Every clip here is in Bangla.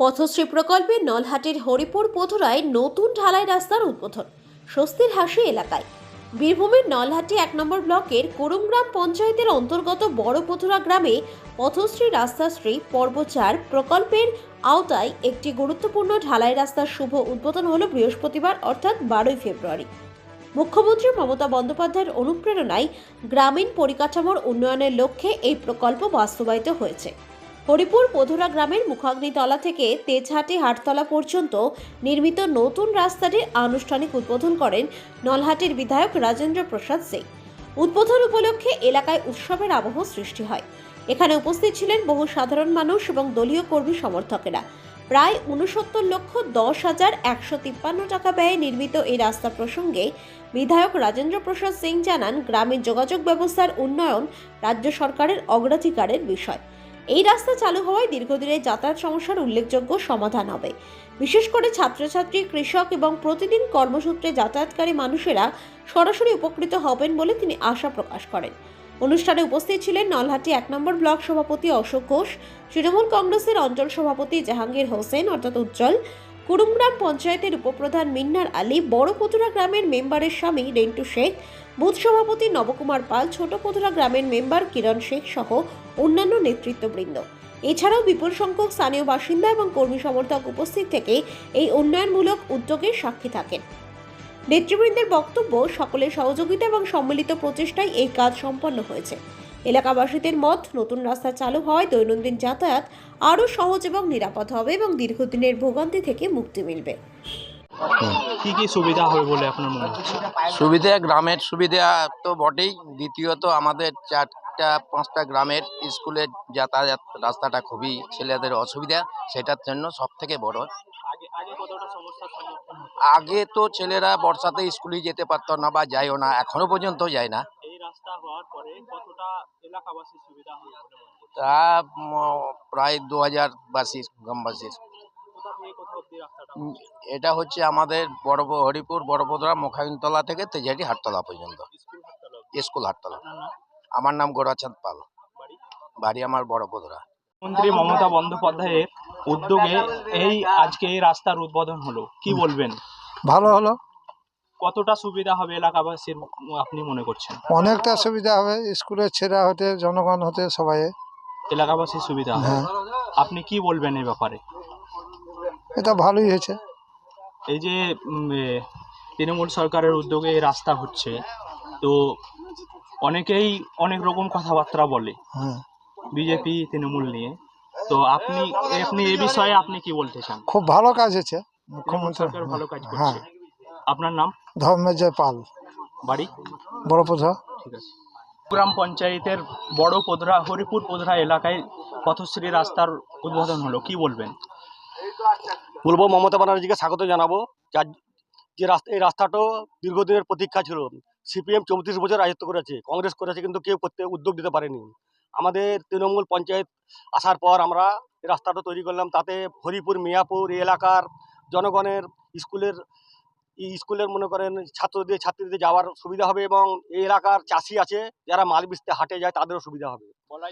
পথশ্রী প্রকল্পে নলহাটির হরিপুর পথুরায় নতুন ঢালাই রাস্তার উদ্বোধন, স্বস্তির হাসি এলাকায়। বীরভূমের নলহাটি 1 নম্বর ব্লকের কুরুমগ্রাম পঞ্চায়েতের অন্তর্গত বড় পথুরা গ্রামে পথশ্রী রাস্তাশ্রী পর্ব 4 প্রকল্পের আওতায় একটি গুরুত্বপূর্ণ ঢালাই রাস্তার শুভ উদ্বোধন হলো বৃহস্পতিবার অর্থাৎ 12ই ফেব্রুয়ারি। মুখ্যমন্ত্রী মমতা বন্দ্যোপাধ্যায়ের অনুপ্রেরণায় গ্রামীণ পরিকাঠামোর উন্নয়নের লক্ষ্যে এই প্রকল্প বাস্তবায়িত হয়েছে। হরিপুর পধুরা গ্রামের মুখাগ্নিতলা থেকে তেজহাটি হাটতলা পর্যন্ত নির্মিত নতুন রাস্তাটির আনুষ্ঠানিক উদ্বোধন করেন নলহাটির বিধায়ক রাজেন্দ্র প্রসাদ সিং। উদ্বোধন উপলক্ষে এলাকায় উৎসবের আবহ সৃষ্টি হয়। এখানে উপস্থিত ছিলেন বহু সাধারণ মানুষ এবং দলীয় কর্মী সমর্থকেরা। প্রায় 69,10,153 টাকা ব্যয়ে নির্মিত এই রাস্তা প্রসঙ্গে বিধায়ক রাজেন্দ্র প্রসাদ সিং জানান, গ্রামের যোগাযোগ ব্যবস্থার উন্নয়ন রাজ্য সরকারের অগ্রাধিকারের বিষয়। এই রাস্তা চালু হওয়ায় দীর্ঘদিনের যাতায়াত সমস্যার উল্লেখযোগ্য সমাধান হবে। বিশেষ করে ছাত্রছাত্রী, কৃষক এবং প্রতিদিন কর্মসূত্রে যাতায়াতকারী মানুষেরা সরাসরি উপকৃত হবেন বলে তিনি আশা প্রকাশ করেন। অনুষ্ঠানে উপস্থিত ছিলেন নলহাটি 1 নম্বর ব্লক সভাপতি অশোক ঘোষ, তৃণমূল কংগ্রেসের অঞ্চল সভাপতি জাহাঙ্গীর হোসেন অর্থাৎ উজ্জ্বল, কুরুমগ্রাম পঞ্চায়েতের উপপ্রধান মিন্নার আলী, বড় পথুরা গ্রামের মেম্বারের স্বামী রেন্টু শেখ, বুথ সভাপতি নবকুমার পাল, ছোট পথুরা গ্রামের মেম্বার কিরণ শেখ সহ অন্যান্য নেতৃত্ববৃন্দ। এছাড়াও বিপুল সংখ্যক স্থানীয় বাসিন্দা এবং কর্মী সমর্থক উপস্থিত থেকে এই উন্নয়নমূলক উদ্যোগের সাক্ষী থাকেন। নেতৃবৃন্দের বক্তব্য, সকলের সহযোগিতা এবং সম্মিলিত প্রচেষ্টায় এই কাজ সম্পন্ন হয়েছে। এলাকাবাসীদের মত, নতুন রাস্তা চালু হওয়ায় দৈনন্দিন যাতায়াত আরও সহজ এবং নিরাপদ হবে এবং দীর্ঘদিনের ভোগান্তি থেকে মুক্তি মিলবে। কি কি সুবিধা হবে বলে আপনার মনে হচ্ছে? সুবিধা, গ্রামের সুবিধা তো বটেই, দ্বিতীয়ত আমাদের 4-5টা গ্রামের স্কুলের যাতায়াত রাস্তাটা খুবই ছেলেদের অসুবিধা, সেটার জন্য সব থেকে বড়। আগে কতটা সমস্যার সম্মুখীন হতো? আগে তো ছেলেরা বর্ষাতে স্কুলে যেতে পারতো না বা যায়ও না, এখনো পর্যন্ত যায় না। এই রাস্তা হওয়ার পরে কতটা এলাকাবাসীর সুবিধা হবে বলে মনে করছেন? তা প্রায় 2000 গ্রামবাসীর। কোথা থেকে কোথা অব্দি রাস্তাটা উম, হচ্ছে? এটা হচ্ছে আমাদের হরিপুর বড়পদরা মুখাগ্নিতলা থেকে তেজাটি হাটতলা পর্যন্ত, স্কুল হাসপাতাল স্কুল হাটতলা। আপনার নাম? আমার নাম গোরাচাঁদ পাল, বাড়ি? বাড়ি আমার বড়পদরা। মুখ্যমন্ত্রী মমতা বন্দ্যোপাধ্যায়ের উদ্যোগে আজকে এই রাস্তার উদ্বোধন হলো, কি বলবেন? ভালো হলো, কতটা সুবিধা হবে এলাকাবাসীর আপনি মনে করছেন? অনেকটা সুবিধা হবে, স্কুলের ছেলে হতে, জনগণ হতে, সবাই। এলাকাবাসীর সুবিধা হবে। হ্যাঁ, আপনি কি বলবেন এই ব্যাপারে? এটা ভালোই হয়েছে। এই যে তৃণমূল সরকারের উদ্যোগে এই রাস্তা হচ্ছে, তো অনেকেই অনেক রকম কথাবার্তা বলে হ্যাঁ, বিজেপি তৃণমূল নিয়ে, তো আপনি এই বিষয়ে আপনি কি বলতে চান? খুব ভালো কাজ হয়েছে তৃণমূল মুখ্যমন্ত্রী। সরকার ভালো কাজ হ্যাঁ, করছে। আপনার নাম? ধর্মেজয় পাল, বাড়ি? বড়পোধা। ঠিক আছে। গ্রাম পঞ্চায়েতের বড় পদরা হরিপুর পদরা এলাকায় পথশ্রী রাস্তার উদ্বোধন হলো, কি বলবেন? বলবো মমতা ব্যানার্জিকে স্বাগত জানাবো। যে রাস্তা, এই রাস্তাটাও দীর্ঘদিনের প্রতীক্ষা ছিল। সিপিএম 34 বছর রাজত্ব করেছে, কংগ্রেস করেছে, কিন্তু কেউ করতে উদ্যোগ দিতে পারেনি। আমাদের তৃণমূল পঞ্চায়েত আসার পর আমরা এই রাস্তাটা তৈরি করলাম। তাতে হরিপুর, মিয়াপুর এই এলাকার জনগণের স্কুলের মনে করেন ছাত্রীদের যাওয়ার সুবিধা হবে, এবং এই এলাকার চাষি আছে যারা মাল বেচতে হাটে যায়, তাদেরও সুবিধা হবে।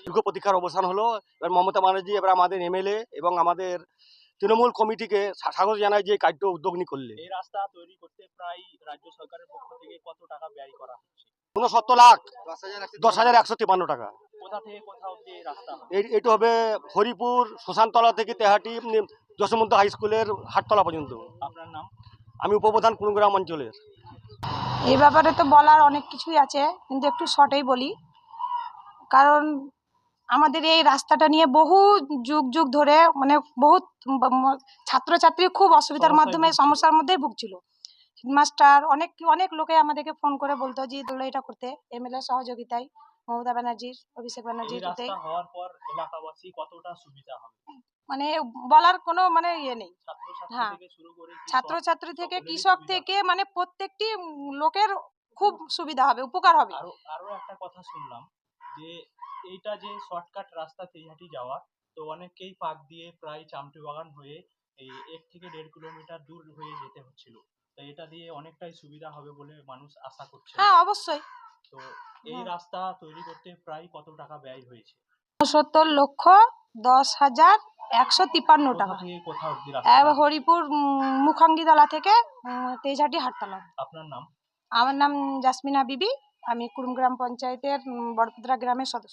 দীর্ঘ প্রতীক্ষার অবসান হলো। এবার মমতা ব্যানার্জি এবার আমাদের এমএলএ এবং আমাদের তৃণমূল কমিটিকে স্বাগত জানায় যে কার্য উদ্যোগ করলে। এই রাস্তা তৈরি করতে প্রায় রাজ্য সরকারের পক্ষ থেকে কত টাকা ব্যয় করা হচ্ছে? 69,10,153 টাকা। কোথা থেকে কোথা অবধি এই রাস্তা হবে? এটা হবে হরিপুর শ্মশানতলা থেকে তেহাটি যশোমন্ত হাই স্কুলের হাটতলা পর্যন্ত। আপনার নাম? আমি উপপ্রধান কুরুমগ্রাম অঞ্চলের। এই ব্যাপারে তো বলার অনেক কিছুই আছে, কিন্তু একটু শর্টেই বলি। কারণ আমাদের এই রাস্তাটা নিয়ে বহু যুগ যুগ ধরে মানে বহুত ছাত্রছাত্রী খুব অসুবিধার মাধ্যমে সমস্যার মধ্যেই ভুগছিল। হেডমাস্টার অনেক লোকে আমাদেরকে ফোন করে বলতো যে এটা করতে, এমএলএ সহযোগিতায়, মমতা ব্যানার্জির, অভিষেক ব্যানার্জির রাস্তা হওয়ার পর এলাকাবাসী কতটা সুবিধা হবে মানে বলার কোনো মানে ইয়ে নেই। হ্যাঁ, ছাত্রছাত্রী থেকে কৃষক থেকে মানে প্রত্যেকটি লোকের খুব সুবিধা হবে, উপকার হবে। আরো একটা কথা শুনলাম যে এইটা যে শর্টকাট রাস্তা তেইহাটি যাওয়ার, তো অনেকেই পাক দিয়ে প্রায় চামটি বাগান হয়ে এই 1 থেকে 1.5 কিলোমিটার দূর হয়ে যেতে হচ্ছিল, তো এটা দিয়ে অনেকটাই সুবিধা হবে বলে মানুষ আশা করছে। হ্যাঁ, অবশ্যই। তো এই রাস্তা তৈরি করতে প্রায় কত টাকা ব্যয় হয়েছে? 69,10,000 153 টাকা। কোথা থেকে কোথা অবধি রাস্তা? হরিপুর মুখাঙ্গিতলা থেকে তেজহাটি হাটতলা। আপনার নাম? আমার নাম জাসমিনা বিবি, আমি কুড়ুমগ্রাম পঞ্চায়েতের বড়পুদরা গ্রামের সদস্য।